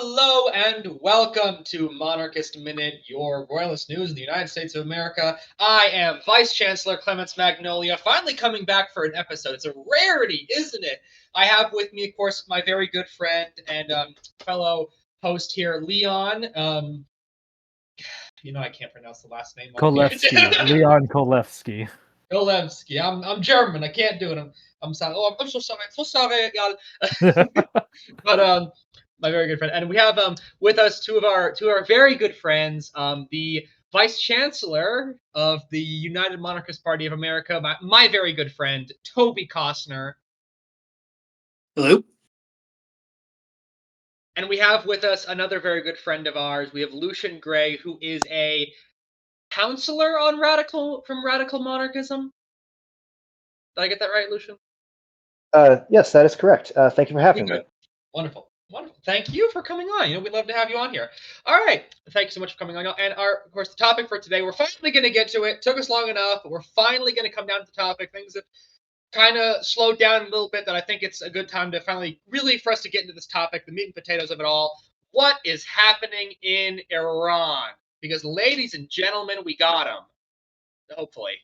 Hello and welcome to Monarchist Minute, your royalist news in the United States of America. I am Vice Chancellor Clements Magnolia, finally coming back for an episode. It's a rarity, isn't it? I have with me, of course, my very good friend and fellow host here, Leon. I can't pronounce the last name. Kolevsky, Leon Kolevsky. Golevsky. I'm German. I can't do it. I'm sorry. Oh, I'm so sorry, y'all. But my very good friend, and we have with us two of our very good friends, the Vice Chancellor of the United Monarchist Party of America, my very good friend Toby Costner. Hello. And we have with us another very good friend of ours. We have Lucian Gray, who is a counselor on radical monarchism. Did I get that right, Lucian? Yes, that is correct. Thank you for having me. Wonderful. Thank you for coming on. We'd love to have you on here. All right. Thank you so much for coming on. And of course, the topic for today, we're finally going to get to it. Took us long enough, but we're finally going to come down to the topic. Things have kind of slowed down a little bit, that I think it's a good time to finally, really, for us to get into this topic, the meat and potatoes of it all. What is happening in Iran? Because, ladies and gentlemen, we got them. Hopefully.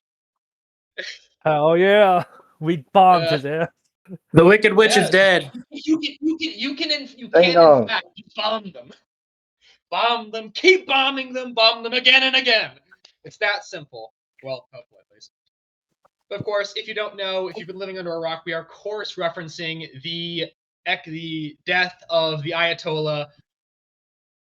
Hell yeah. We bombed it there. The Wicked Witch is dead. You can in fact bomb them. Bomb them, keep bombing them, bomb them again and again. It's that simple. Well, hopefully at least. But of course, if you don't know, if you've been living under a rock, we are of course referencing the death of the Ayatollah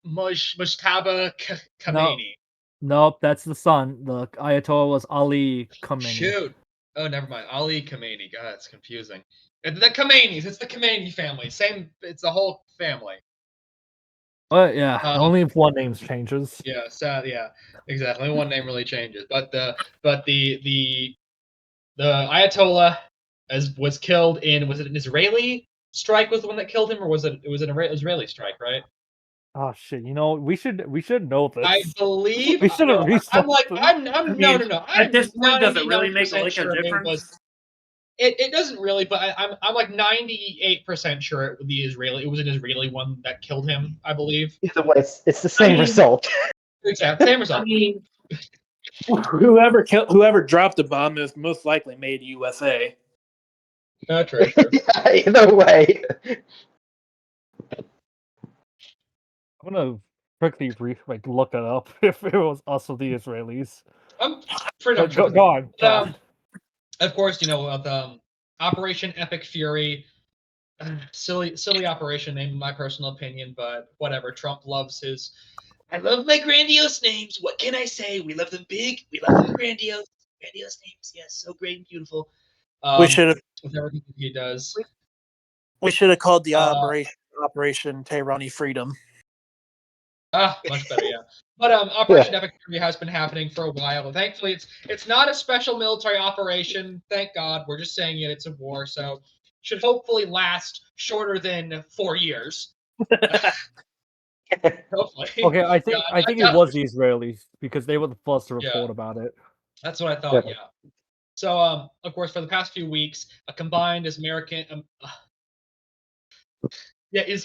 Mujtaba Khamenei. Nope, that's the son. The Ayatollah was Ali Khamenei. Shoot. Oh, never mind. Ali Khamenei. God, it's confusing. The Khameneis. It's the Khamenei family. Same. It's the whole family. But yeah, only if one name changes. Yeah. So yeah, exactly. One name really changes. But the Ayatollah was killed in, was it an Israeli strike? Was the one that killed him, or was it an Israeli strike? Right. Oh shit! We should know this. I believe we should have researched. No. At this point, does it really make a difference? It doesn't really, but I'm like 98% sure it was an Israeli one that killed him, I believe. Either way, it's the same result. Exactly, same result. I mean, whoever dropped the bomb is most likely made USA. No, true. Yeah, either way. I'm gonna quickly look it up if it was also the Israelis. I'm pretty sure. Go on. Of course, the Operation Epic Fury, silly operation name in my personal opinion, but whatever. Trump loves his. I love my grandiose names. What can I say? We love them big. We love them grandiose names. Yes, so great and beautiful. We should have. With everything that he does. We should have called the Operation Tehrani Freedom. Much better, yeah. But Operation Epic Fury has been happening for a while. And thankfully, it's not a special military operation. Thank God. We're just saying it's a war, so should hopefully last shorter than 4 years. Hopefully. Okay, I think it was the Israelis because they were the first to report about it. That's what I thought. Yeah. So, of course, for the past few weeks, a combined American. The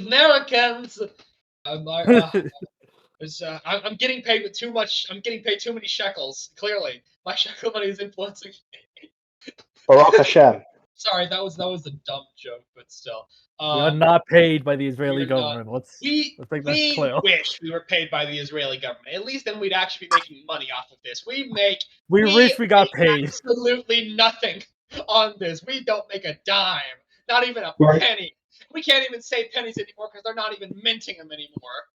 Americans. I'm getting paid too much. I'm getting paid too many shekels. Clearly, my shekel money is influencing me. Baruch Hashem. Sorry, that was a dumb joke, but still. We're not paid by the Israeli government. Let's make that clear. We wish we were paid by the Israeli government. At least then we'd actually be making money off of this. We wish we got paid. Absolutely nothing on this. We don't make a dime. Not even a penny. We can't even say pennies anymore because they're not even minting them anymore.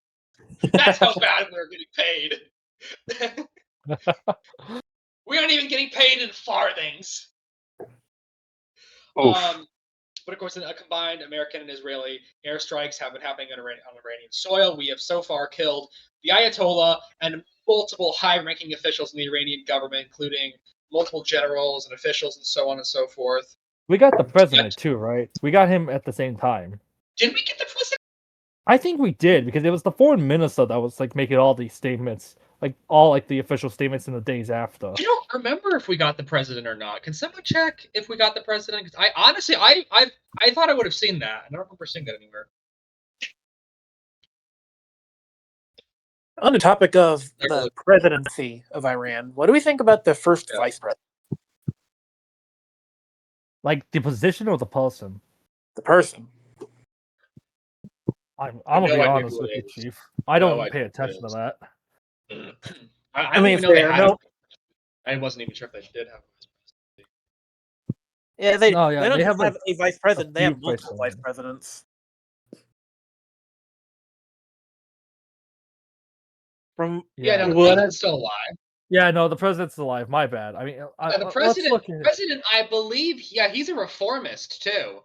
That's how bad we're getting paid. We aren't even getting paid in farthings. But of course, a combined American and Israeli airstrikes have been happening on Iranian soil. We have so far killed the Ayatollah and multiple high-ranking officials in the Iranian government, including multiple generals and officials and so on and so forth. We got the president too, right? We got him at the same time. Did we get the president? I think we did, because it was the foreign minister that was making all these statements, all the official statements in the days after. I don't remember if we got the president or not. Can someone check if we got the president? Because I honestly thought I would have seen that. I don't remember seeing that anywhere. On the topic of the presidency of Iran, what do we think about the first vice president? Like the position or the person? The person. I'm gonna no be idea honest who with it you, is. Chief. I No don't idea pay who it attention to is. that. I didn't even know they had him. I wasn't even sure if they did have him. Yeah, they No, yeah, they don't they just have, like, have a vice president; they few have multiple vice vice presidents. From Yeah, no, the what? president's still alive. Yeah, no, the president's alive. My bad. I mean, Yeah, the let's look at president, I believe, he's a reformist too.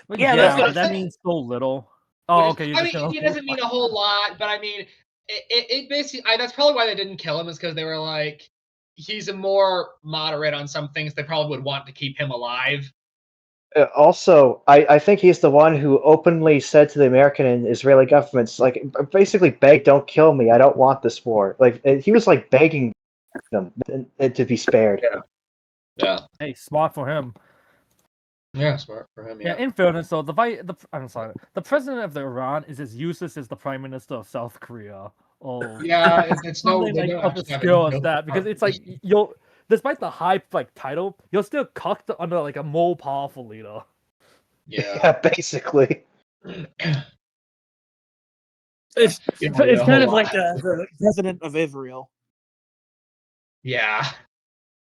Well, Yeah, yeah, that's what but I'm that saying. means so little. Oh, okay. You're I just mean, gonna. he doesn't mean a whole lot, but I mean, it basically, that's probably why they didn't kill him, is because they were like, he's a more moderate on some things. They probably would want to keep him alive. Also, I think he's the one who openly said to the American and Israeli governments, like, basically begged, "Don't kill me. I don't want this war." Like, he was like begging them to be spared. Yeah. Hey, smart for him. Yeah, smart for him. Yeah. In fairness, though, I'm sorry. The president of Iran is as useless as the prime minister of South Korea. Oh, Yeah, it's no, something they like don't of the actually have skill any as that, because power. it's like you'll, despite the high like title, you're still cucked under like a more powerful leader. Yeah. Basically. It's You know, it's a kind whole of like lot. the president of Israel. Yeah.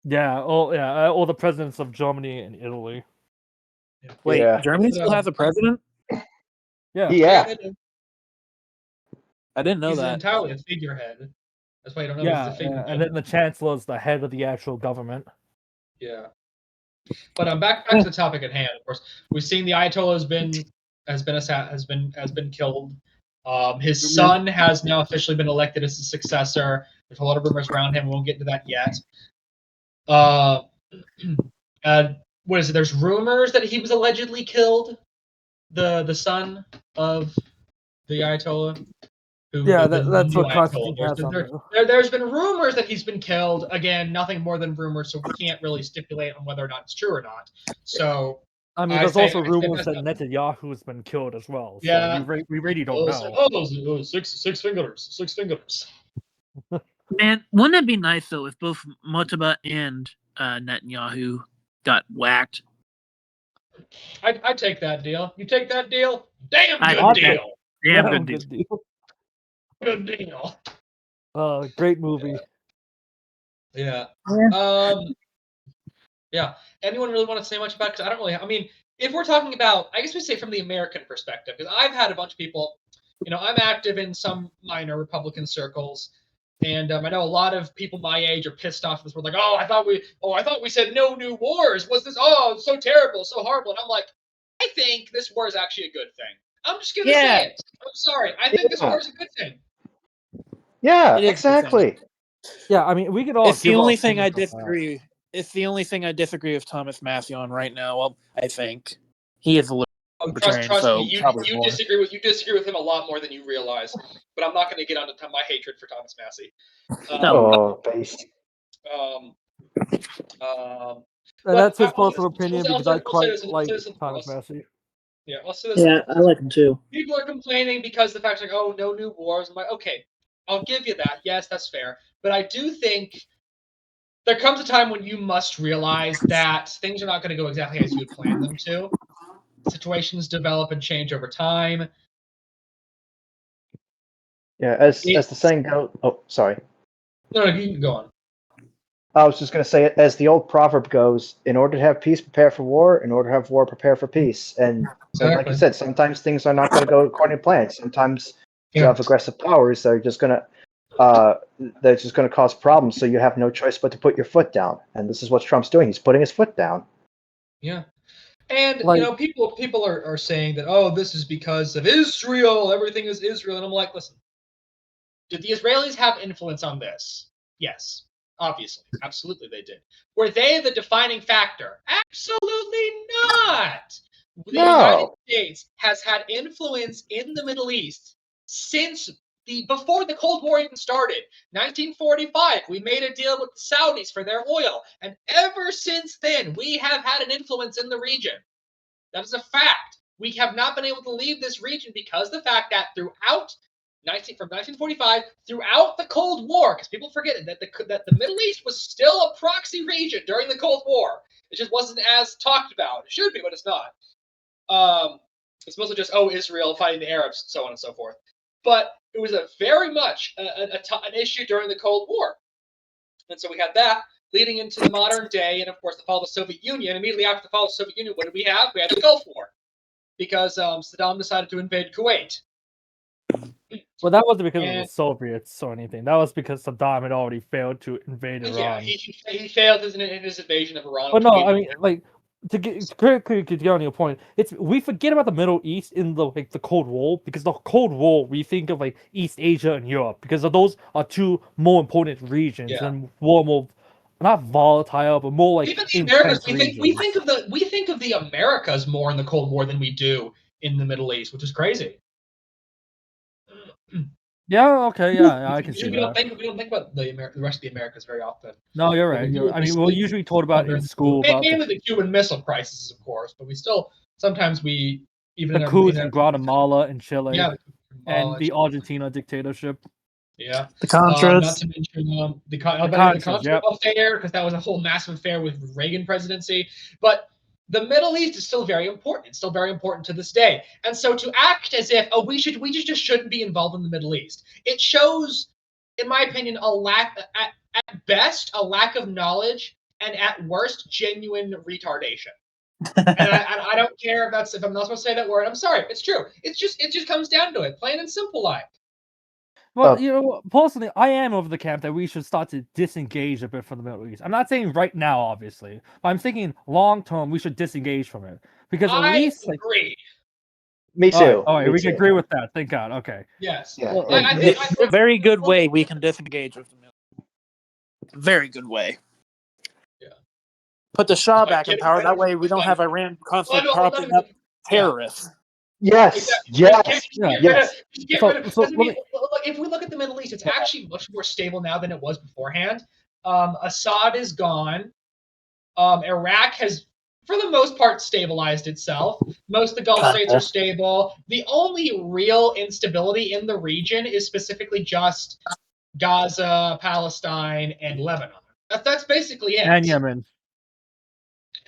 Yeah, or the presidents of Germany and Italy. Wait, Yeah. Germany still has a president? Yeah. Yeah. they do. I didn't know He's that. entirely a figurehead. That's why you don't know he's Yeah, the figurehead. and then the chancellor is the head of the actual government. Yeah. But back to the topic at hand. Of course, we've seen the Ayatollah has been killed. His son has now officially been elected as the successor. There's a lot of rumors around him. We won't get into that yet. What is it? There's rumors that he was allegedly killed. The son of the Ayatollah. Yeah, that's what Constantine has on There's been rumors that he's been killed. Again, nothing more than rumors, so we can't really stipulate on whether or not it's true or not. So, I mean, there's also rumors that Netanyahu has been killed as well. So yeah, we really don't know. Six fingers. Man, wouldn't it be nice though if both Motaba and Netanyahu got whacked? I'd take that deal. You take that deal? Damn I'd good take deal. Damn good deal. Good deal. Great movie. Yeah. Yeah. Anyone really want to say much about it? Because I don't really. I mean, if we're talking about, I guess we say from the American perspective, because I've had a bunch of people. I'm active in some minor Republican circles, and I know a lot of people my age are pissed off. This, we're like, I thought we said no new wars. Was this? Oh, it's so terrible, so horrible. And I'm like, I think this war is actually a good thing. I'm just gonna say it. I'm sorry. I think this war is a good thing. Yeah, exactly. Yeah, I mean, we could all. It's the only thing I disagree. It's the only thing I disagree with Thomas Massey on right now. Well, I think he is a little. Trust me, you disagree with him a lot more than you realize. But I'm not going to get onto my hatred for Thomas Massey. Based. That's his personal opinion, because I quite like Thomas Massey. Yeah, I'll say this. Yeah, I like him too. People are complaining because the fact, like, oh, no new wars. I'm like, okay, I'll give you that. Yes, that's fair. But I do think there comes a time when you must realize that things are not going to go exactly as you had planned them to. Situations develop and change over time. Yeah, as the saying goes. Oh, sorry. No, you can go on. I was just going to say, as the old proverb goes, in order to have peace, prepare for war. In order to have war, prepare for peace. And like you said, sometimes things are not going to go according to plan. Sometimes you have aggressive powers that are just going to cause problems. So you have no choice but to put your foot down. And this is what Trump's doing. He's putting his foot down. Yeah. And people are saying that, oh, this is because of Israel. Everything is Israel. And I'm like, listen, did the Israelis have influence on this? Yes, obviously, absolutely they did. Were they the defining factor? Absolutely not. The United States has had influence in the Middle East since before the Cold War even started. 1945, we made a deal with the Saudis for their oil, and ever since then, we have had an influence in the region. That is a fact. We have not been able to leave this region because the fact that throughout from 1945 throughout the Cold War, because people forget that the Middle East was still a proxy region during the Cold War. It just wasn't as talked about. It should be, but it's not. It's mostly just Israel fighting the Arabs, so on and so forth. But it was a very much an issue during the Cold War, and so we had that leading into the modern day, and of course the fall of the Soviet Union. Immediately after the fall of the Soviet Union, what did we have? We had the Gulf War, because Saddam decided to invade Kuwait. Well, that wasn't because of the Soviets or anything. That was because Saddam had already failed to invade Iran. Yeah, he failed in his invasion of Iran. But no, I mean, like, to get on your point, we forget about the Middle East in the Cold War, because the Cold War we think of like East Asia and Europe, because those are two more important regions and more not volatile, but more like even the Americas. We regions. think of the Americas more in the Cold War than we do in the Middle East, which is crazy. Yeah. Okay. Yeah. I can see we that. We don't think about the rest of the Americas very often. No, you're right. I mean, we're usually told about in school about mainly the Cuban Missile Crisis, of course, but we still sometimes we even the coups in Guatemala and Chile, and the Argentina dictatorship. Yeah, the Contras. Not to mention the Contra affair, because that was a whole massive affair with Reagan presidency. But the Middle East is still very important. It's still very important to this day. And so to act as if we just shouldn't be involved in the Middle East, it shows, in my opinion, at best a lack of knowledge, and at worst genuine retardation. And I don't care if I'm not supposed to say that word. I'm sorry, it's true. It just comes down to it, plain and simple. Well, personally, I am of the camp that we should start to disengage a bit from the Middle East. I'm not saying right now, obviously, but I'm thinking long term we should disengage from it, because at least agree. Me too. All right, we can agree with that. Thank God. Okay. Yes. Yeah. Well, a very good way we can disengage with the Middle East. Very good way. Yeah. Put the Shah back in power. That way we don't have Iran constantly propping up terrorists. Yes. Yes. If we look at the Middle East, it's actually much more stable now than it was beforehand. Assad is gone. Iraq has, for the most part, stabilized itself. Most of the Gulf states are stable. The only real instability in the region is specifically just Gaza, Palestine, and Lebanon. That's basically it. And Yemen.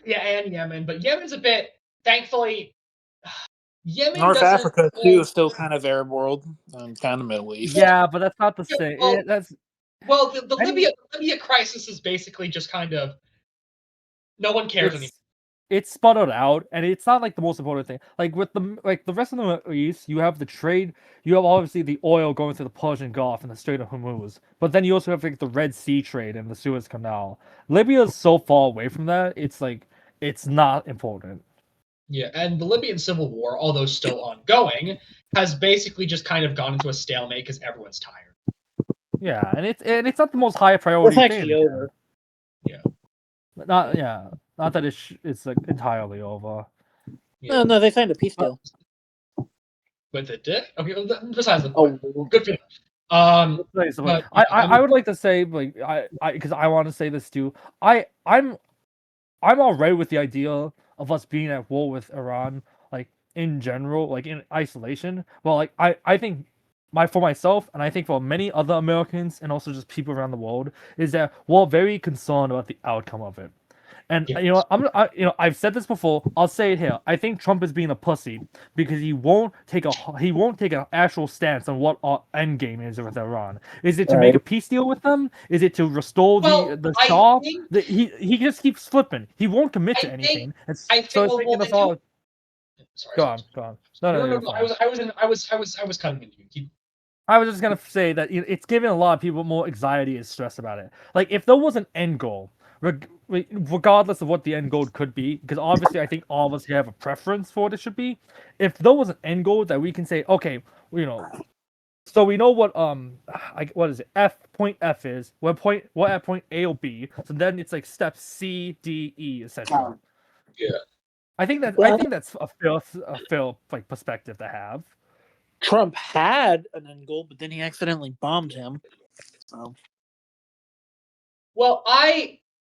Yeah, and Yemen. But Yemen's a bit, thankfully, Yemen North Africa too is still kind of Arab world, kind of Middle East. Yeah, but that's not the same. The Libya crisis is basically just kind of no one cares anymore. It's sputtered out, and it's not like the most important thing. Like with the rest of the Middle East, you have the trade. You have obviously the oil going through the Persian Gulf and the Strait of Hormuz, but then you also have like the Red Sea trade and the Suez Canal. Libya is so far away from that. It's not important. Yeah, and the Libyan civil war, although still ongoing, has basically just kind of gone into a stalemate because everyone's tired. Yeah, and it's not the most high priority thing. It's actually over. Yeah. Not that it's like entirely over. Yeah. No, they signed a peace deal. But they did? Okay, besides the point. Good for them. I would like to say, like, because I want to say this too. I'm alright with the idea of us being at war with Iran, like in general, like in isolation. Well, like I think for myself, and I think for many other Americans and also just people around the world, is that we're very concerned about the outcome of it. And I've said this before. I'll say it here. I think Trump is being a pussy because he won't take an actual stance on what our end game is with Iran. Is it to make a peace deal with them? Is it to restore the Shah? He just keeps flipping. He won't commit to anything. Go on. No. I was cutting into you. I was just gonna say that it's giving a lot of people more anxiety and stress about it. Like if there was an end goal, regardless of what the end goal could be, because obviously I think all of us here have a preference for what it should be. If there was an end goal that we can say, okay, so we know what what is it? Point F is. We're at point A or B. So then it's like step C, D, E, etc. Yeah. I think that's a fair like perspective to have. Trump had an end goal, but then he accidentally bombed him. So. Well,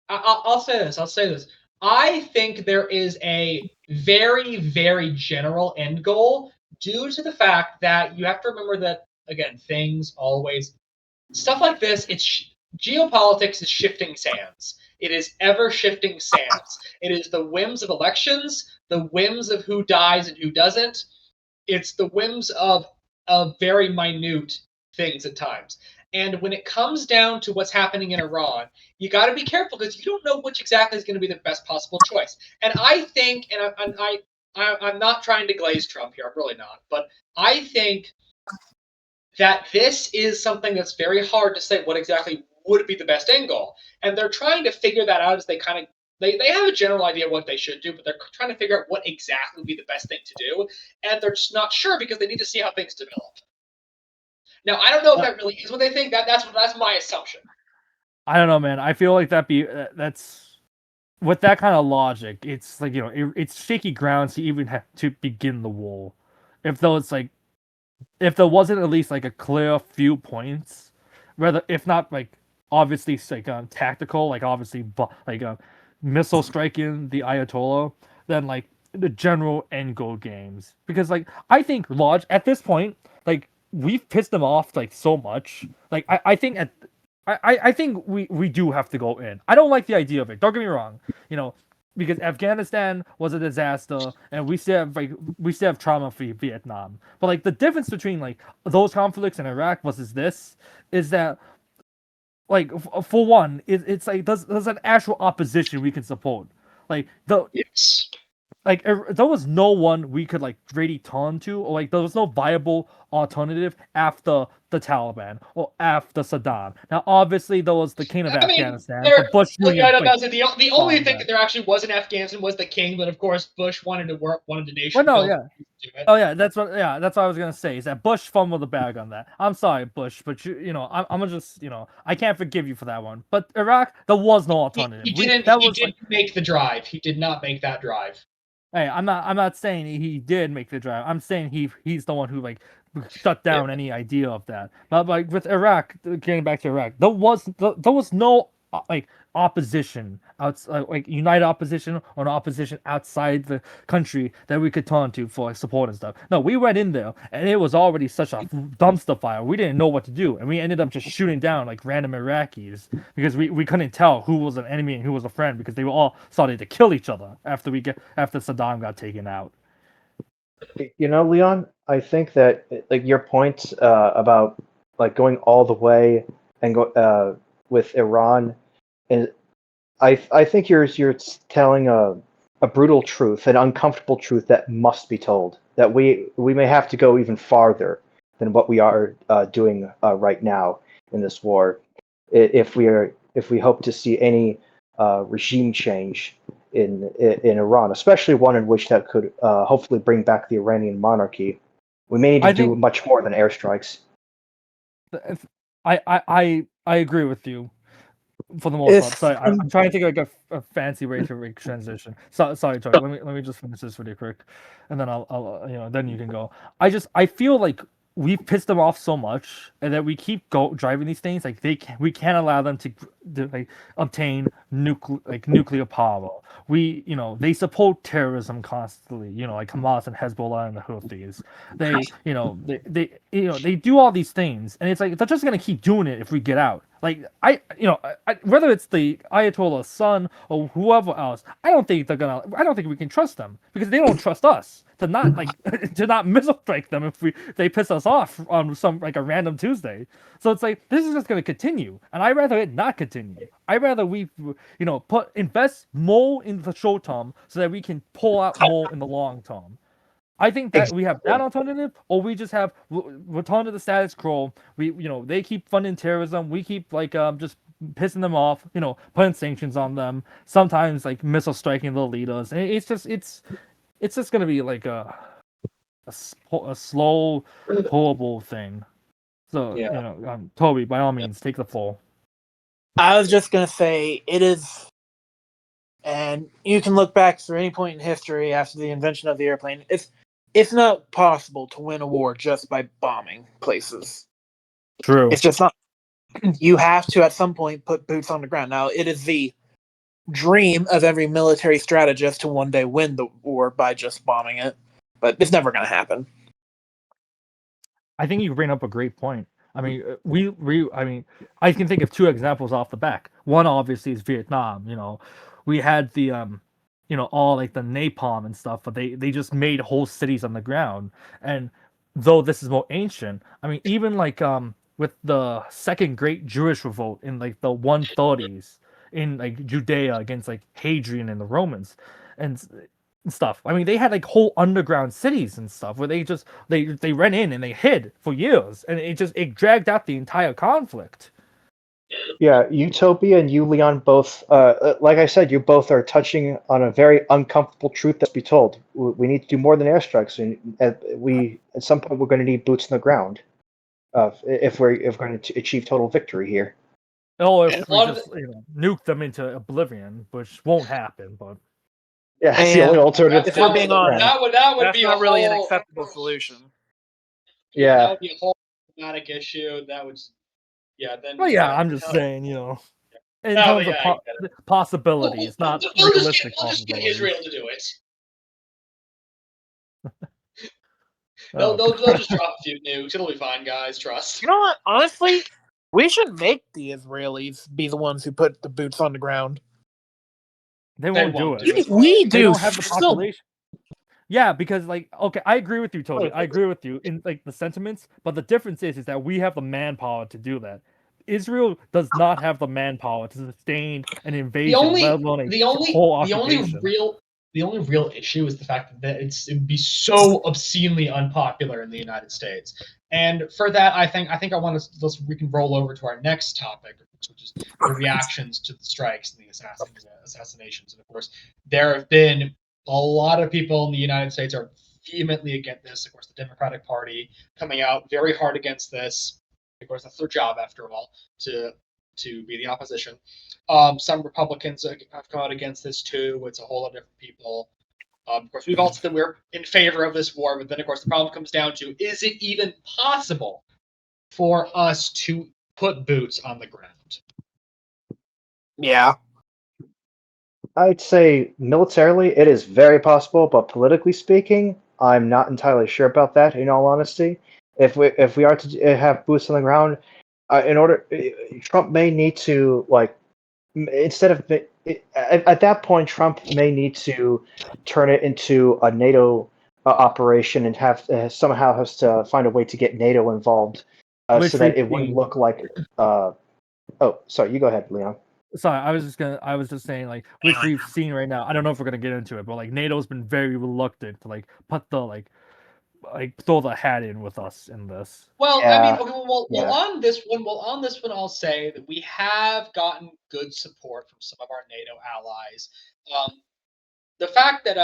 I'll say this. I think there is a very, very general end goal due to the fact that you have to remember that again, things always stuff like this. Geopolitics is shifting sands. It is ever shifting sands. It is the whims of elections, the whims of who dies and who doesn't. It's the whims of very minute things at times. And when it comes down to what's happening in Iran, you got to be careful because you don't know which exactly is going to be the best possible choice. And I think, I'm not trying to glaze Trump here, I'm really not, but I think that this is something that's very hard to say what exactly would be the best end goal. And they're trying to figure that out as they kind of they have a general idea of what they should do, but they're trying to figure out what exactly would be the best thing to do. And they're just not sure because they need to see how things develop. Now, I don't know if that really is what they think. That's my assumption. I don't know, man. I feel like that's with that kind of logic. It's like, it's shaky grounds to even have to begin the war. If there wasn't at least like a clear few points, rather if not like obviously like tactical, like obviously like missile striking the Ayatollah, then like the general end goal games. Because like I think at this point, like we've pissed them off like so much. Like I think I think we do have to go in. I don't like the idea of it. Don't get me wrong. Because Afghanistan was a disaster, and we still have trauma for Vietnam. But like the difference between like those conflicts in Iraq versus this is that, like, for one, it's like there's an actual opposition we can support. Like Yes. like there was no one we could like really turn to, or like there was no viable alternative after the Taliban or after Saddam. Now, obviously, there was the king of Afghanistan, the Bush Jr. The only thing that there actually was in Afghanistan was the king, but of course Bush wanted to nation. Well, no, yeah. Oh yeah, that's what I was gonna say. Is that Bush fumbled the bag on that? I'm sorry, Bush, but I'm gonna just I can't forgive you for that one. But Iraq, there was no alternative. He didn't make the drive. He did not make that drive. Hey, I'm not saying he did make the drive. I'm saying he's the one who like shut down any idea of that. But like with Iraq, getting back to Iraq, there was no like opposition outside, like united opposition or an opposition outside the country that we could turn to for like, support and stuff. No, we went in there and it was already such a dumpster fire. We didn't know what to do, and we ended up just shooting down like random Iraqis because we couldn't tell who was an enemy and who was a friend because they were all starting to kill each other after Saddam got taken out. Leon, I think that like your point about like going all the way and go with Iran, and I think you're telling a brutal truth, an uncomfortable truth that must be told. That we may have to go even farther than what we are doing right now in this war, if we hope to see any regime change in Iran, especially one in which that could hopefully bring back the Iranian monarchy. We may need to do much more than airstrikes. I agree with you for the most part. Sorry, I'm trying to think like a fancy way to transition. Sorry, Joy. Let me just finish this really quick, and then I'll then you can go. I feel like we've pissed them off so much, and that we keep driving these things. Like we can't allow them to like obtain nuclear power. They support terrorism constantly. Like Hamas and Hezbollah and the Houthis. They do all these things, and it's like they're just gonna keep doing it if we get out. Like whether it's the Ayatollah's son or whoever else, I don't think we can trust them because they don't trust us to not missile strike them if they piss us off on some like a random Tuesday. So it's like this is just going to continue, and I'd rather it not continue. I'd rather we invest more in the short term so that we can pull out more in the long term. I think that we have that alternative, or we just have return to the status quo. They keep funding terrorism. We keep just pissing them off. Putting sanctions on them. Sometimes like missile striking the leaders. And it's just gonna be like a slow, horrible thing. So Toby, by all means, take the floor. I was just gonna say it is. And you can look back through any point in history after the invention of the airplane. It's not possible to win a war just by bombing places. True. It's just not. You have to, at some point, put boots on the ground. Now, it is the dream of every military strategist to one day win the war by just bombing it, but it's never going to happen. I think you bring up a great point. I mean, I mean, I can think of two examples off the back. One obviously is Vietnam. We had the all like the napalm and stuff, but they just made whole cities on the ground. And though this is more ancient, I mean, even like with the second great Jewish revolt in like the 130s in like Judea against like Hadrian and the Romans, and stuff. I mean, they had like whole underground cities and stuff where they ran in and they hid for years, and it dragged out the entire conflict. Yeah, Utopia and you, Leon, both, like I said, you both are touching on a very uncomfortable truth that's be told. We need to do more than airstrikes, and at some point we're going to need boots on the ground, if we're going to achieve total victory here. Oh, if we just nuke them into oblivion, which won't happen, but yeah, that's the only alternative. If we're being honest, that would be not really an acceptable solution. Yeah, that would be a whole dramatic issue. That would, then. Well, yeah, I'm just saying, in terms of possibilities, not realistic we'll just get possibilities. Israel to do it. They'll just drop a few nukes. It'll be fine, guys. Trust. You know what? Honestly, we should make the Israelis be the ones who put the boots on the ground. They won't do it. We do. They don't have the population. Yeah, because okay, I agree with you, Toby. I agree with you in the sentiments, but the difference is that we have the manpower to do that. Israel does not have the manpower to sustain an invasion, let alone a whole occupation. The only real issue is the fact that it would be so obscenely unpopular in the United States, and for that, I think I want to we can roll over to our next topic, which is the reactions to the strikes and the assassinations. And of course, there have been a lot of people in the United States are vehemently against this. Of course, the Democratic Party coming out very hard against this. Of course, that's their job, after all, to be the opposition. Some Republicans have come out against this too. It's a whole lot of different people. Of course, we've all said that we're in favor of this war, but then, of course, the problem comes down to: is it even possible for us to put boots on the ground? Yeah. I'd say militarily it is very possible, but politically speaking, I'm not entirely sure about that. In all honesty, if we are to have boots on the ground, Trump may need to instead of at that point, Trump may need to turn it into a NATO operation and somehow has to find a way to get NATO involved, so that it wouldn't look like. Oh, sorry, you go ahead, Leon. Sorry, I was just saying, which we've seen right now. I don't know if we're gonna get into it, but NATO's been very reluctant to put the throw the hat in with us in this. Well, yeah. I mean, okay, on this one, I'll say that we have gotten good support from some of our NATO allies. The fact that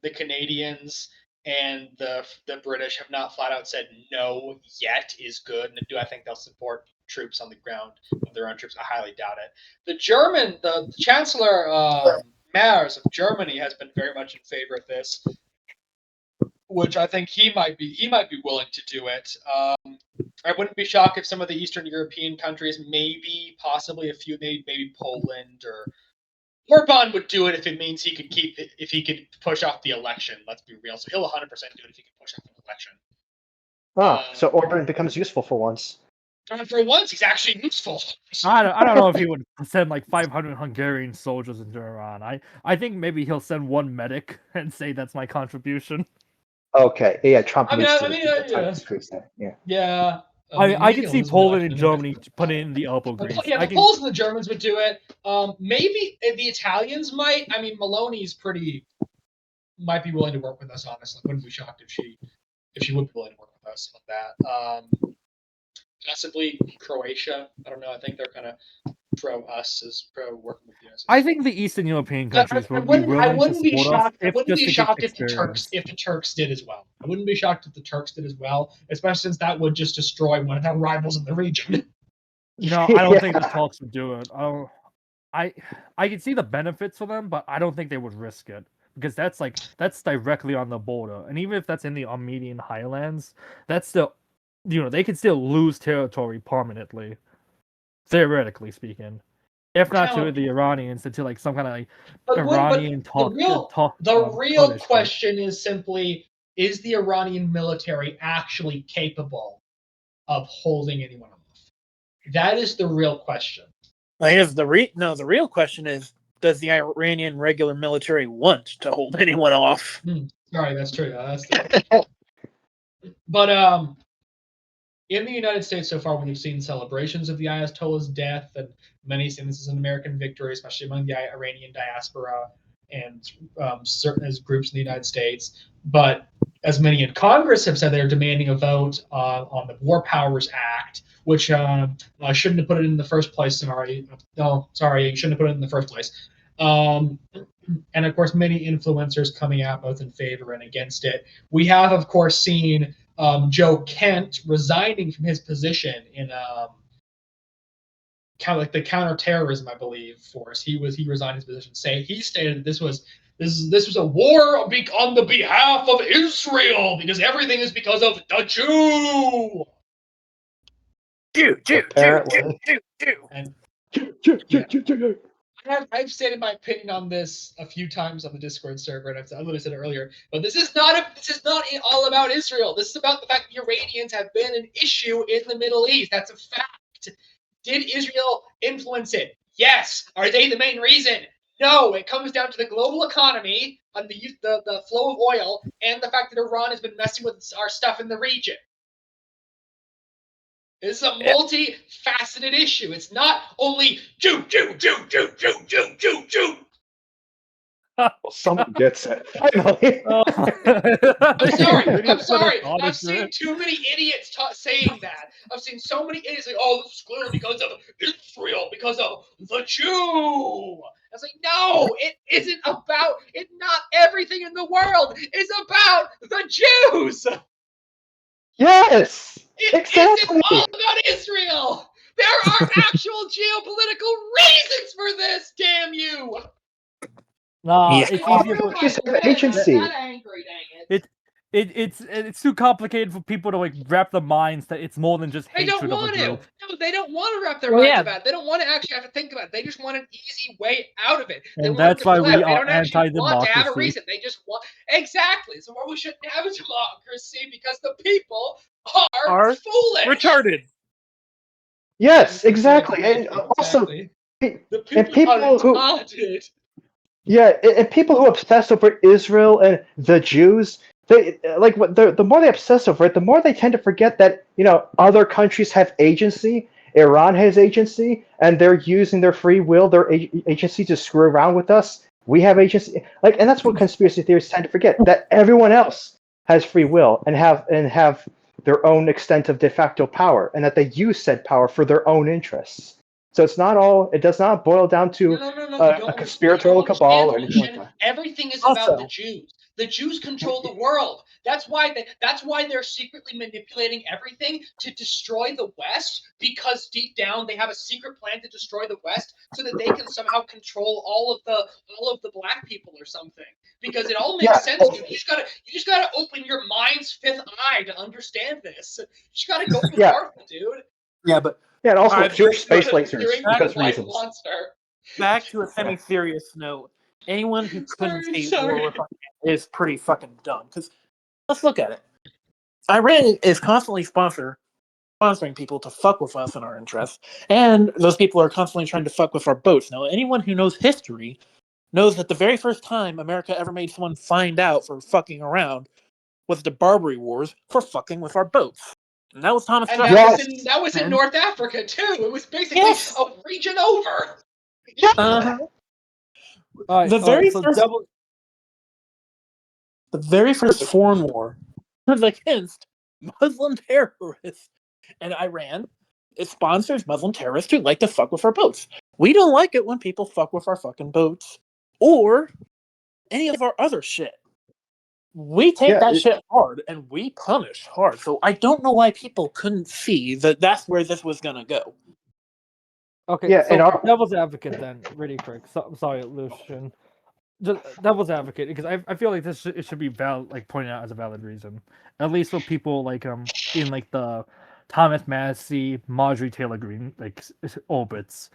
the Canadians and the British have not flat out said no yet is good, and do I think they'll support troops on the ground of their own troops? I highly doubt it. The Chancellor Merz of Germany has been very much in favor of this, which I think he might be willing to do it. I wouldn't be shocked if some of the Eastern European countries, possibly a few, maybe Poland or Orban would do it if it means he could push off the election. Let's be real. So he'll 100% do it if he can push off an election. So Orban becomes useful for once. For once, he's actually useful. I don't know if he would send 500 Hungarian soldiers into Iran. I think maybe he'll send one medic and say that's my contribution. Okay, yeah, Trump needs to increase that. Yeah. Yeah. I can see Poland and Germany put in the elbow grease. Yeah, the Poles and the Germans would do it. Maybe the Italians might. I mean, Meloni's might be willing to work with us. Honestly, wouldn't be shocked if she would be willing to work with us on that. Possibly Croatia. I don't know. I think they're kind of pro us as pro working with us. I think the Eastern European countries would be willing to support us. I wouldn't be shocked if the Turks did as well. I wouldn't be shocked if the Turks did as well, especially since that would just destroy one of our rivals in the region. I don't think the Turks would do it. I can see the benefits for them, but I don't think they would risk it, because that's directly on the border, and even if that's in the Armenian highlands, that's still, they could still lose territory permanently, theoretically speaking. If not to the Iranians, to some kind of Iranian talk. The real question is simply, is the Iranian military actually capable of holding anyone off? That is the real question. I guess the real question is, does the Iranian regular military want to hold anyone off? Sorry, that's true. But in the United States so far, we've seen celebrations of the Ayatollah's death, and many say this is an American victory, especially among the Iranian diaspora and certain as groups in the United States. But as many in Congress have said, they're demanding a vote on the War Powers Act, which I shouldn't have put it in the first place. Sorry, no, sorry, you shouldn't have put it in the first place. And of course, many influencers coming out both in favor and against it. We have, of course, seen Joe Kent resigning from his position in the counterterrorism, I believe, force. He resigned his position. He stated that this was a war on the behalf of Israel because everything is because of the Jew. Jew. I've stated my opinion on this a few times on the Discord server, and I literally said it earlier. But this is not all about Israel. This is about the fact that Iranians have been an issue in the Middle East. That's a fact. Did Israel influence it? Yes. Are they the main reason? No. It comes down to the global economy and the flow of oil, and the fact that Iran has been messing with our stuff in the region. This is a multifaceted issue. It's not only Jew. Well, someone gets it. Finally. I'm sorry. I've seen too many idiots saying that. I've seen so many idiots like, "Oh, this is clearly because of Israel, because of the Jew." I was like, no, it isn't about it. Not everything in the world is about the Jews. Yes. It isn't all about Israel. There are actual geopolitical reasons for this. Damn you. Nah, Yeah. it's easier for Countries have agency. Not angry, dang it. It's too complicated for people to like wrap their minds that it's more than just They hatred don't of a want to. group. No, they don't want to wrap their Well, minds yeah. about it. They don't want to actually have to think about it. They just want an easy way out of it. They And want that's to why flip. we They are don't actually want to have a anti-democracy. reason. They just want exactly. So why we shouldn't have a democracy because the people are foolish, retarded. Yes, exactly. And also, the and people who talented. yeah, and people who obsess over Israel and the Jews, they like the more they obsess over it, the more they tend to forget that other countries have agency. Iran has agency, and they're using their free will, their agency to screw around with us. We have agency, and that's what conspiracy theorists tend to forget, that everyone else has free will and have their own extent of de facto power, and that they use said power for their own interests. So it does not boil down to a conspiratorial cabal or anything like that. Everything is Also, about the Jews. The Jews control the world. That's why they're secretly manipulating everything to destroy the West, because deep down they have a secret plan to destroy the West so that they can somehow control all of the black people or something. Because it all makes sense, dude. You just gotta open your mind's fifth eye to understand this. You just gotta go with Martha, dude. Yeah, but Yeah, and also Alright, Jewish space You're lasers in because white reasons. monster. back to a semi-serious note. Anyone who couldn't see war with is pretty fucking dumb. Because let's look at it. Iran is constantly sponsoring people to fuck with us in our interests, and those people are constantly trying to fuck with our boats. Now, anyone who knows history knows that the very first time America ever made someone find out for fucking around was the Barbary Wars for fucking with our boats. And that was Thomas And Jefferson. that was in North Africa too. It was basically a region over. The very first foreign war was against Muslim terrorists, and Iran sponsors Muslim terrorists who like to fuck with our boats. We don't like it when people fuck with our fucking boats or any of our other shit. We take that shit hard, and we punish hard. So I don't know why people couldn't see that that's where this was gonna go. Okay, Yeah, so and devil's advocate then, really quick. So, sorry, Lucian. Just devil's advocate, because I feel like it should be pointed out as a valid reason, at least for people in the Thomas Massey, Marjorie Taylor Greene orbits.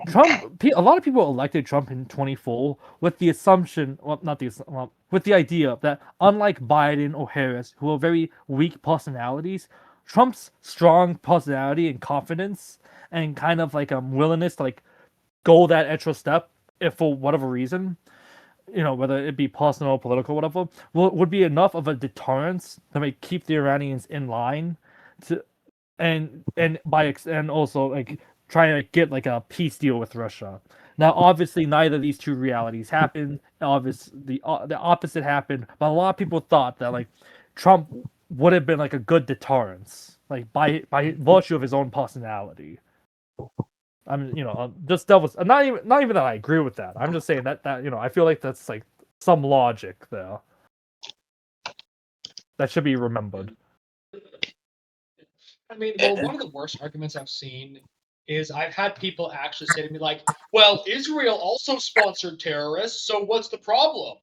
a lot of people elected Trump in 24 with the assumption, with the idea that unlike Biden or Harris, who are very weak personalities, Trump's strong personality and confidence and kind of like willingness to like go that extra step if for whatever reason, whether it be personal, political, whatever, would be enough of a deterrence to keep the Iranians in line to and also like trying to get like a peace deal with Russia. Now, obviously, neither of these two realities happened. Obviously, the opposite happened. But a lot of people thought that like Trump would have been like a good deterrence, like by virtue of his own personality. I mean, just devil's not even that I agree with that. I'm just saying that I feel like that's like some logic there that should be remembered. I mean, well, one of the worst arguments I've seen is I've had people actually say to me like, "Well, Israel also sponsored terrorists, so what's the problem?"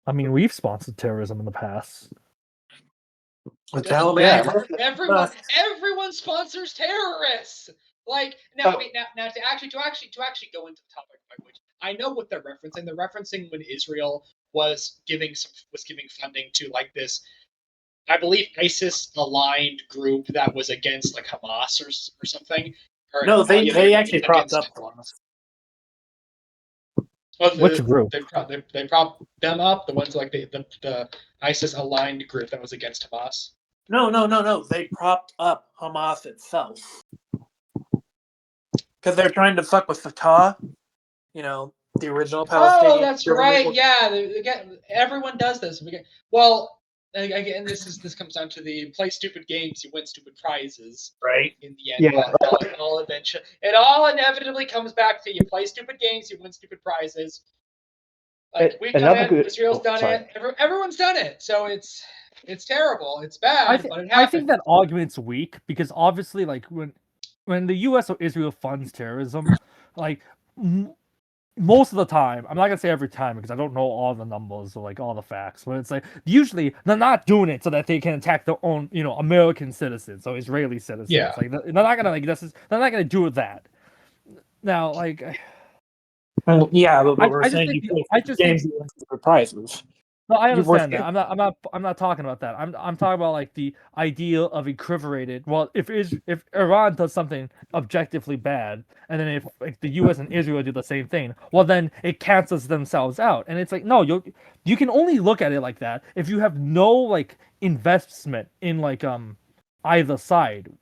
I mean, we've sponsored terrorism in the past. The Taliban. Everyone sponsors terrorists. Like now, I mean, now to actually go into the topic, which I know what they're referencing. They're referencing when Israel was giving funding to like this, I believe, ISIS aligned group that was against like Hamas or something. Or, no, they actually propped up Hamas. Oh, which group? They propped them up. The ones like the ISIS aligned group that was against Hamas. No. They propped up Hamas itself because they're trying to fuck with Fatah. The original Palestinian. Oh, that's right. Yeah, everyone does this. Well, again, this comes down to the play stupid games, you win stupid prizes. Right. In the end, it all inevitably comes back to you play stupid games, you win stupid prizes. Like we've done it, Israel's done it, everyone's done it. So it's terrible, it's bad, but it happens. I think that argument's weak because obviously, like when the U.S. or Israel funds terrorism, like most of the time, I'm not gonna say every time because I don't know all the numbers or like all the facts, but it's like usually they're not doing it so that they can attack their own, American citizens or Israeli citizens. Yeah. Like they're not gonna they're not gonna do that. Now, like, yeah, but we're saying games for prizes. No, I understand that. I'm not talking about that. I'm talking about like the idea of equilibrated. Well, if Iran does something objectively bad, and then if like the U.S. and Israel do the same thing, well then it cancels themselves out. And it's like no, you can only look at it like that if you have no like investment in like either side.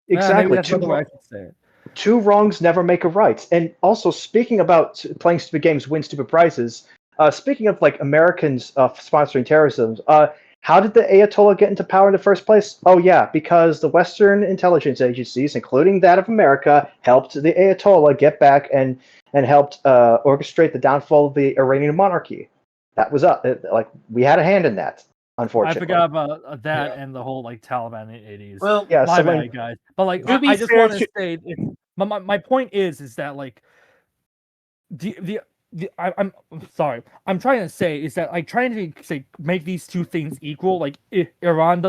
Exactly. That's the way I should say it. Two wrongs never make a right. And also, speaking about playing stupid games, win stupid prizes. Speaking of like Americans sponsoring terrorism, how did the Ayatollah get into power in the first place? Oh yeah, because the Western intelligence agencies, including that of America, helped the Ayatollah get back and helped orchestrate the downfall of the Iranian monarchy. That was up. Like we had a hand in that. Unfortunately, I forgot about that and the whole like Taliban in the 80s. Well, yeah, my bad, guys. But like, I just want to say, my point is that like I'm sorry. I'm trying to say is that like trying to make these two things equal. Like Iran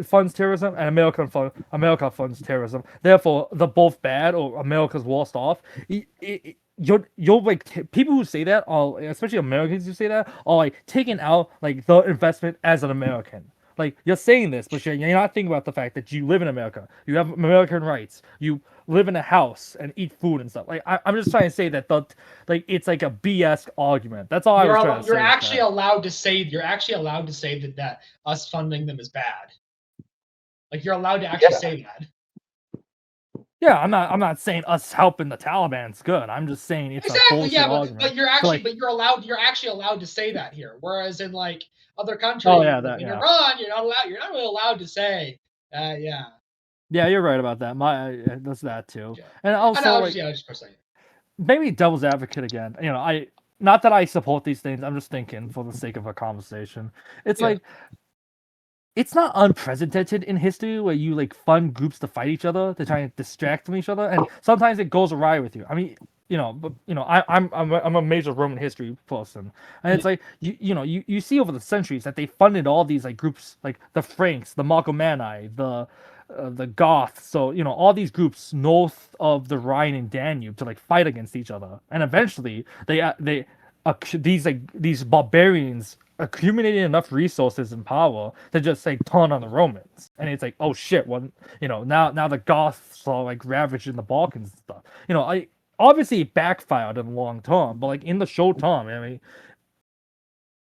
funds terrorism and America funds terrorism. Therefore, they're both bad or America's worse off. You're like people who say that, are especially Americans who say that, are like taking out like the investment as an American. Like you're saying this, but you're not thinking about the fact that you live in America. You have American rights. You live in a house and eat food and stuff. Like I'm just trying to say that it's like a BS argument. That's all I was trying to say. You're actually allowed to say that us funding them is bad. Like you're allowed to actually say that. Yeah, I'm not saying us helping the Taliban's good. I'm just saying it's a bullshit argument. But you're actually allowed to say that here. Whereas in like other countries, Iran, you're not really allowed to say, yeah. Yeah, you're right about that. That's that too. Yeah. And also, maybe devil's advocate again. Not that I support these things. I'm just thinking for the sake of a conversation. It's like it's not unprecedented in history where you like fund groups to fight each other to try and distract from each other, and sometimes it goes awry with you. I mean, I'm a major Roman history person, and it's like you see over the centuries that they funded all these like groups like the Franks, the Marcomanni, the the Goths. So all these groups north of the Rhine and Danube to like fight against each other, and eventually these barbarians accumulated enough resources and power to just like turn on the Romans. And it's like, oh shit, now the Goths are like ravaging the Balkans and stuff. I obviously it backfired in the long term, but like in the short term, I mean,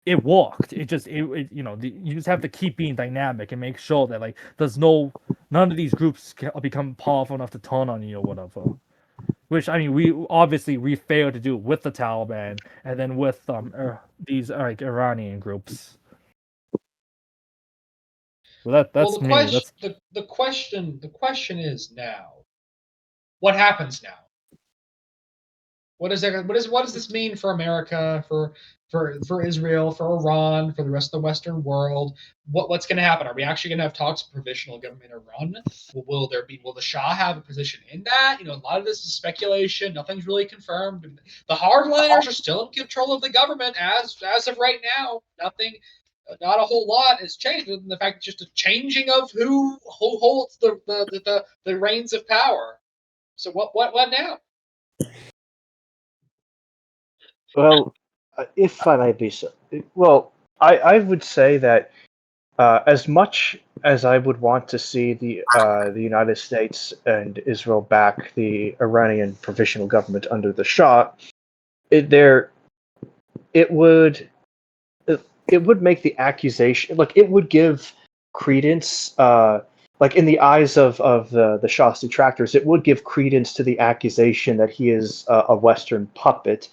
it worked. You just have to keep being dynamic and make sure that like none of these groups can become powerful enough to turn on you or whatever. Which I mean, we failed to do with the Taliban and then with these like Iranian groups. Well, that's me. The question is now, what happens now? What does this mean for America, for Israel, for Iran, for the rest of the Western world? What's going to happen? Are we actually going to have talks of provisional government Iran? Will the Shah have a position in that? A lot of this is speculation. Nothing's really confirmed. The hardliners are still in control of the government as of right now. Not a whole lot has changed, other than the fact it's just a changing of who holds the reins of power. So what now? Well, if I may be so, well, I would say that as much as I would want to see the United States and Israel back the Iranian provisional government under the Shah, it would make the accusation, like, it would give credence, like in the eyes of the Shah's detractors, it would give credence to the accusation that he is a Western puppet,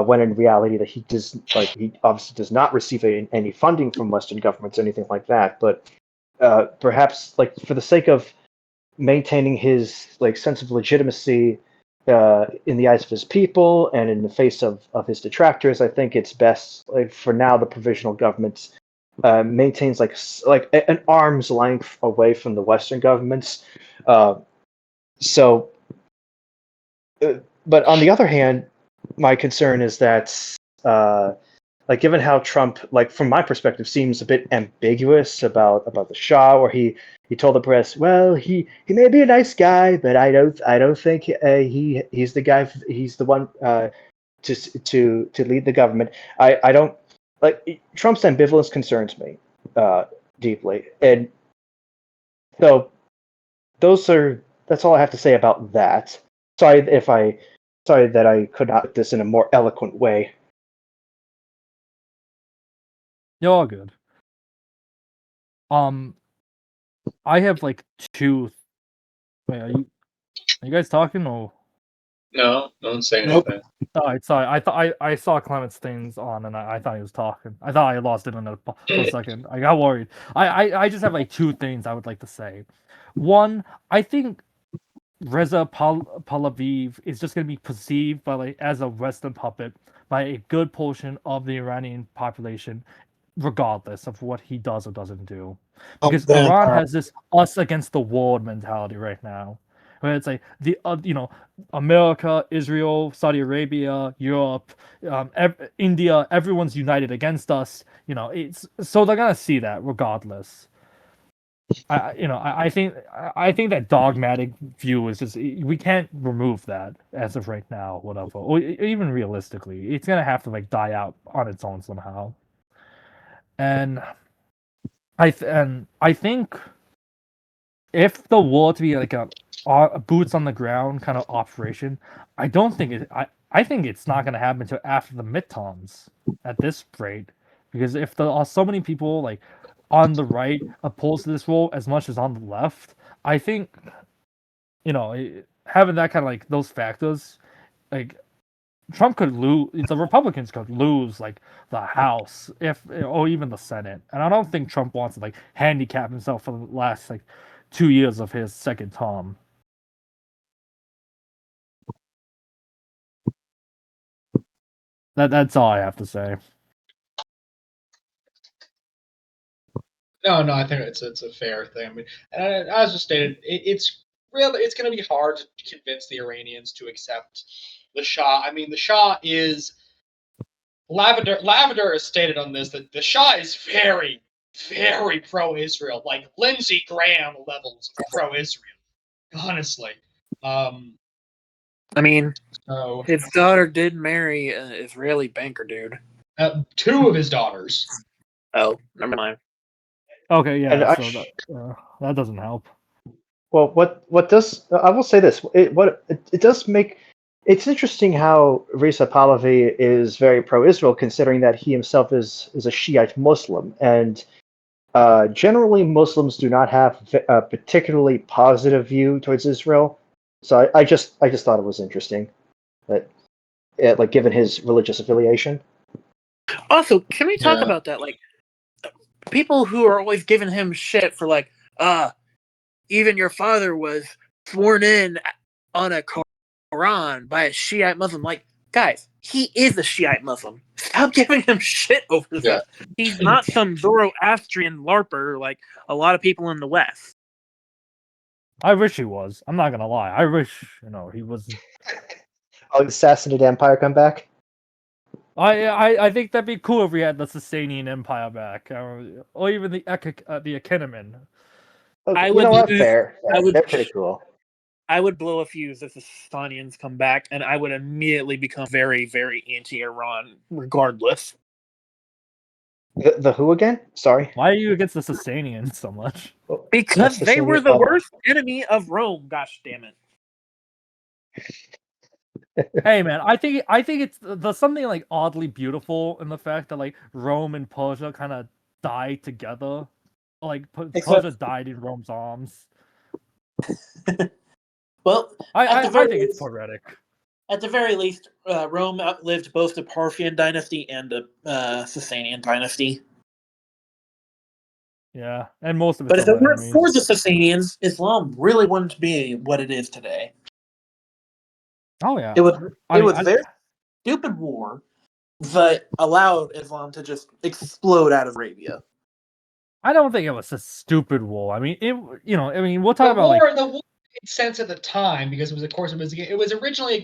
when in reality that he obviously does not receive any funding from Western governments or anything like that. But perhaps, like, for the sake of maintaining his like sense of legitimacy in the eyes of his people and in the face of his detractors, I think it's best, like, for now, the provisional government maintains like an arm's length away from the Western governments. So, but on the other hand, my concern is that, like, given how Trump, like, from my perspective, seems a bit ambiguous about the Shah, or he told the press, well, he may be a nice guy, but I don't think he's the guy. He's the one to lead the government. I don't like Trump's ambivalence concerns me deeply, and so that's all I have to say about that. Sorry that I could not put this in a more eloquent way. You're all good. I have like two. Wait, are you guys talking or? No one's saying Nope. anything. All right, sorry. I thought I saw Clement's things on, and I thought he was talking. I thought I lost it for a second. I got worried. I just have like two things I would like to say. One, I think Reza Pahlavi is just going to be perceived by like as a Western puppet by a good portion of the Iranian population, regardless of what he does or doesn't do, because Iran has this us against the world mentality right now, where it's like America, Israel, Saudi Arabia, Europe, India, everyone's united against us. It's so they're gonna see that regardless. I think that dogmatic view is just we can't remove that as of right now, whatever, or even realistically, it's gonna have to like die out on its own somehow. And I think if the war to be like a boots on the ground kind of operation, I don't think it. I think it's not going to happen until after the midterms at this rate, because if there are so many people like on the right opposed to this war as much as on the left, I think having that kind of like those factors, like Trump could lose. The Republicans could lose like the House, or even the Senate, and I don't think Trump wants to like handicap himself for the last like 2 years of his second term. That's all I have to say. No, I think it's a fair thing. I mean, as just stated, it's going to be hard to convince the Iranians to accept the Shah. I mean, the Shah is Lavender has stated on this that the Shah is very, very pro-Israel, like Lindsey Graham levels of pro-Israel. Honestly, I mean, so his daughter did marry an Israeli banker dude. 2 of his daughters. Oh, never mind. Okay, yeah, And so that doesn't help. well, what does I will say this? It does make it's interesting how Reza Pahlavi is very pro-Israel, considering that he himself is a Shiite Muslim, and generally Muslims do not have a particularly positive view towards Israel. So I just thought it was interesting that like given his religious affiliation. Also, can we talk Yeah. about that? Like, people who are always giving him shit for like, even your father was sworn in on a Quran by a Shiite Muslim. Like, guys, he is a Shiite Muslim. Stop giving him shit over this. Yeah. He's not some Zoroastrian LARPer like a lot of people in the West. I wish he was. I'm not gonna lie. I wish he was. Oh, the Sassanid Empire come back. I think that'd be cool if we had the Sasanian Empire back, or even the Achaemenid. Okay, I you would know what? lose- Fair. I would- They're pretty cool. I would blow a fuse if the Sasanians come back, and I would immediately become very, very anti-Iran, regardless. The who again? Sorry. Why are you against the Sasanians so much? Because The they were Sasanian- the worst enemy of Rome. Gosh damn it! Hey man, I think it's there's something like oddly beautiful in the fact that like Rome and Persia kind of died together. Like Persia died in Rome's arms. Well, I the very think it's least- poetic. at the very least, Rome outlived both the Parthian dynasty and the Sasanian dynasty. Yeah, and most of But its if it other weren't enemies. for the Sasanians, Islam really wouldn't be what it is today. Oh yeah, It was I it mean, was a very stupid war that allowed Islam to just explode out of Arabia. I don't think it was a stupid war. I mean, we'll talk The about war made sense at the time because it was, of course, it was originally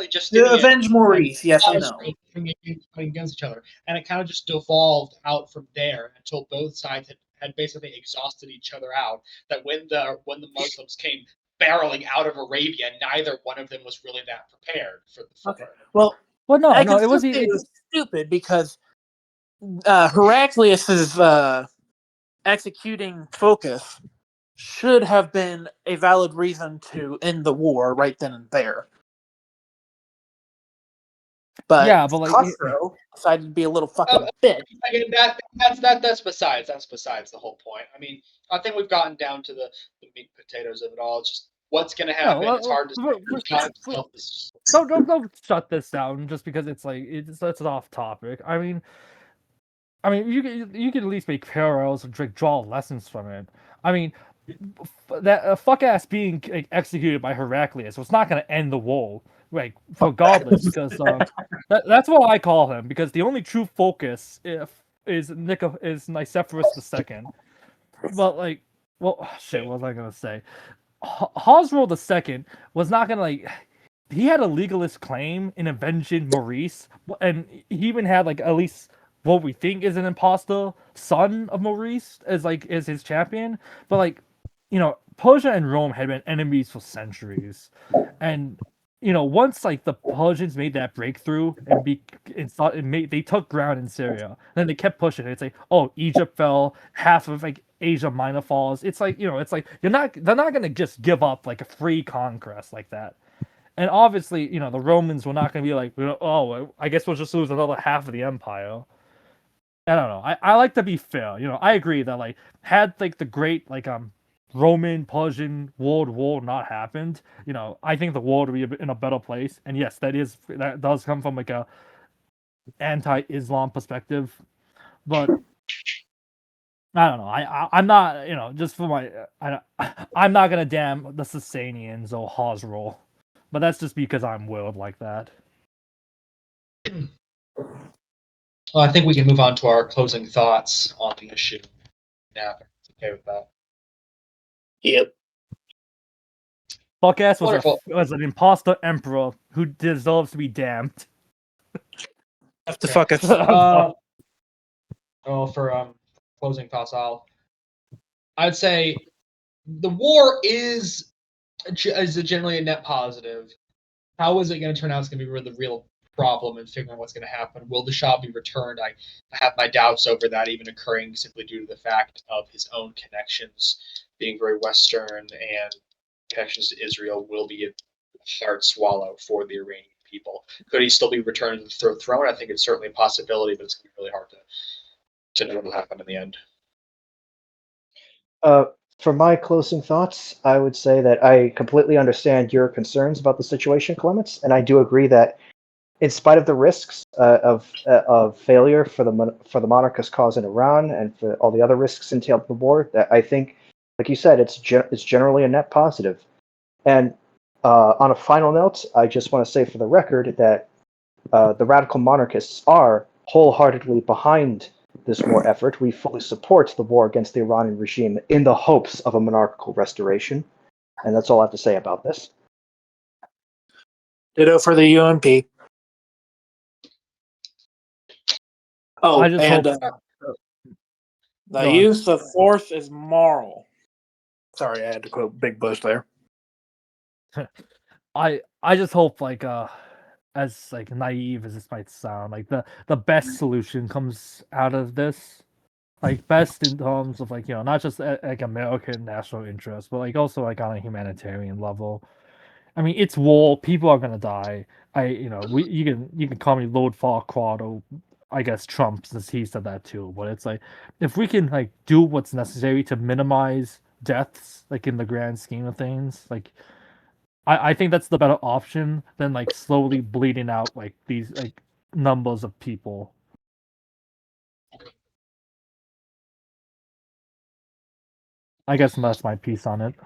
just To avenge Maurice, yes, I know. fighting against each other, and it kind of just devolved out from there until both sides had basically exhausted each other out. That when the Muslims came barreling out of Arabia, neither one of them was really that prepared for the. Okay. Well, no, I no, can it was still say it was stupid because Heraclius's executing focus should have been a valid reason to end the war right then and there. But yeah, but like Khosrow decided to be a little fucking bitch. Again, that's besides the whole point. I mean, I think we've gotten down to the meat and potatoes of it all. It's just what's going to happen. It's hard to say. Don't shut this down just because it's like it's off topic. I mean, you can at least make parallels and draw lessons from it. I mean, that fuck ass being executed by Heraclius was not going to end the war, like regardless, because that's what I call him. Because the only true focus is Nicephorus II. But like, well, shit, what was I gonna say? Hosroel II was not gonna like. He had a legalist claim in avenging Maurice, and he even had like at least what we think is an imposter son of Maurice as his champion. But like, Persia and Rome had been enemies for centuries, and once like the Persians made that breakthrough they took ground in Syria, then they kept pushing it. It's like, oh, Egypt fell, half of like Asia Minor falls. It's like they're not gonna just give up like a free conquest like that. And obviously, the Romans were not gonna be like, oh, I guess we'll just lose another half of the empire. I don't know. I like to be fair. I agree that like had like the great like Roman Persian World War not happened, I think the world would be in a better place. And yes, that does come from like a anti-Islam perspective, but I don't know. I'm not just for my I'm not gonna damn the Sasanians or Hosroel, but that's just because I'm willed like that. Well, I think we can move on to our closing thoughts on the issue. Yeah, it's okay with that. Yep. Fuck-ass Wonderful. was an imposter emperor who deserves to be damned. Have to fuck us. For closing thoughts, I'd say the war is generally a net positive. How is it going to turn out is going to be the real problem in figuring what's going to happen. Will the Shah be returned? I have my doubts over that even occurring simply due to the fact of his own connections being very Western, and connections to Israel will be a hard swallow for the Iranian people. Could he still be returned to the throne? I think it's certainly a possibility, but it's going to be really hard to know what will happen in the end. For my closing thoughts, I would say that I completely understand your concerns about the situation, Clements, and I do agree that, in spite of the risks of failure for the monarchist cause in Iran and for all the other risks entailed in the war, that I think, like you said, it's generally a net positive. And on a final note, I just want to say for the record that the radical monarchists are wholeheartedly behind this war effort. We fully support the war against the Iranian regime in the hopes of a monarchical restoration. And that's all I have to say about this. Ditto for the UMP. Oh, I just and hope- the use of force is moral. Sorry, I had to quote Big Bush there. I just hope, like, as like naive as this might sound, like the best solution comes out of this, like best in terms of, like, you know, not just like American national interest, but like also like on a humanitarian level. I mean, it's war. People are gonna die. You can call me Lord Farquaad, or I guess Trump, since he said that too. But it's like, if we can like do what's necessary to minimize deaths, like in the grand scheme of things, like I think that's the better option than like slowly bleeding out like these like numbers of people. I guess that's my piece on it.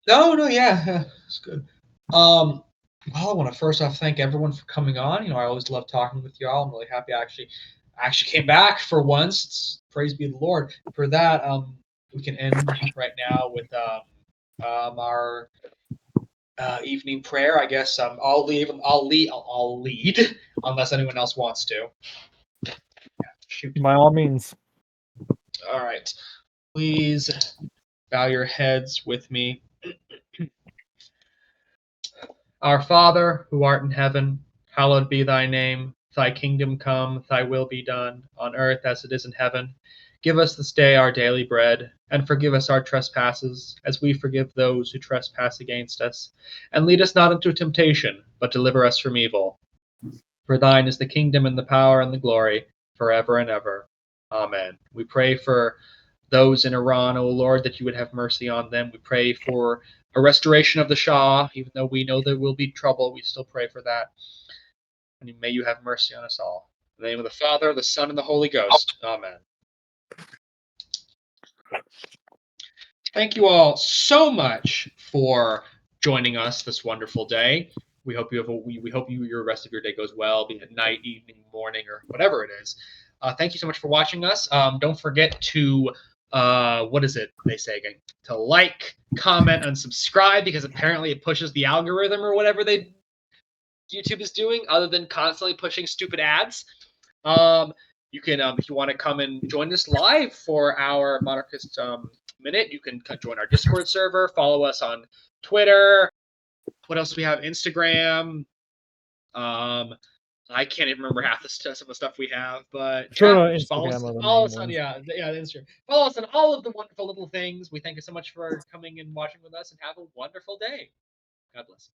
No, yeah, it's good. Well, I want to first off thank everyone for coming on. You know, I always love talking with y'all. I'm really happy I actually came back for once. Praise be the Lord for that. We can end right now with our evening prayer. I guess I'll lead unless anyone else wants to. Yeah, shoot. By all means. All right. Please bow your heads with me. Our Father, who art in heaven, hallowed be thy name. Thy kingdom come, thy will be done, on earth as it is in heaven. Give us this day our daily bread, and forgive us our trespasses, as we forgive those who trespass against us. And lead us not into temptation, but deliver us from evil. For thine is the kingdom and the power and the glory, forever and ever. Amen. We pray for those in Iran, O Lord, that you would have mercy on them. We pray for a restoration of the Shah, even though we know there will be trouble, we still pray for that. And may you have mercy on us all. In the name of the Father, the Son, and the Holy Ghost. Amen. Thank you all so much for joining us this wonderful day. We hope your rest of your day goes well, be it night, evening, morning, or whatever it is. Thank you so much for watching us. Don't forget to what is it they say again? To like, comment, and subscribe, because apparently it pushes the algorithm or whatever YouTube is doing, other than constantly pushing stupid ads. You can, if you want to come and join us live for our Monarchist Minute, you can join our Discord server, follow us on Twitter. What else do we have? Instagram. I can't even remember half some of the stuff we have, but Sure, just follow us on Instagram. Follow us on all of the wonderful little things. We thank you so much for coming and watching with us, and have a wonderful day. God bless.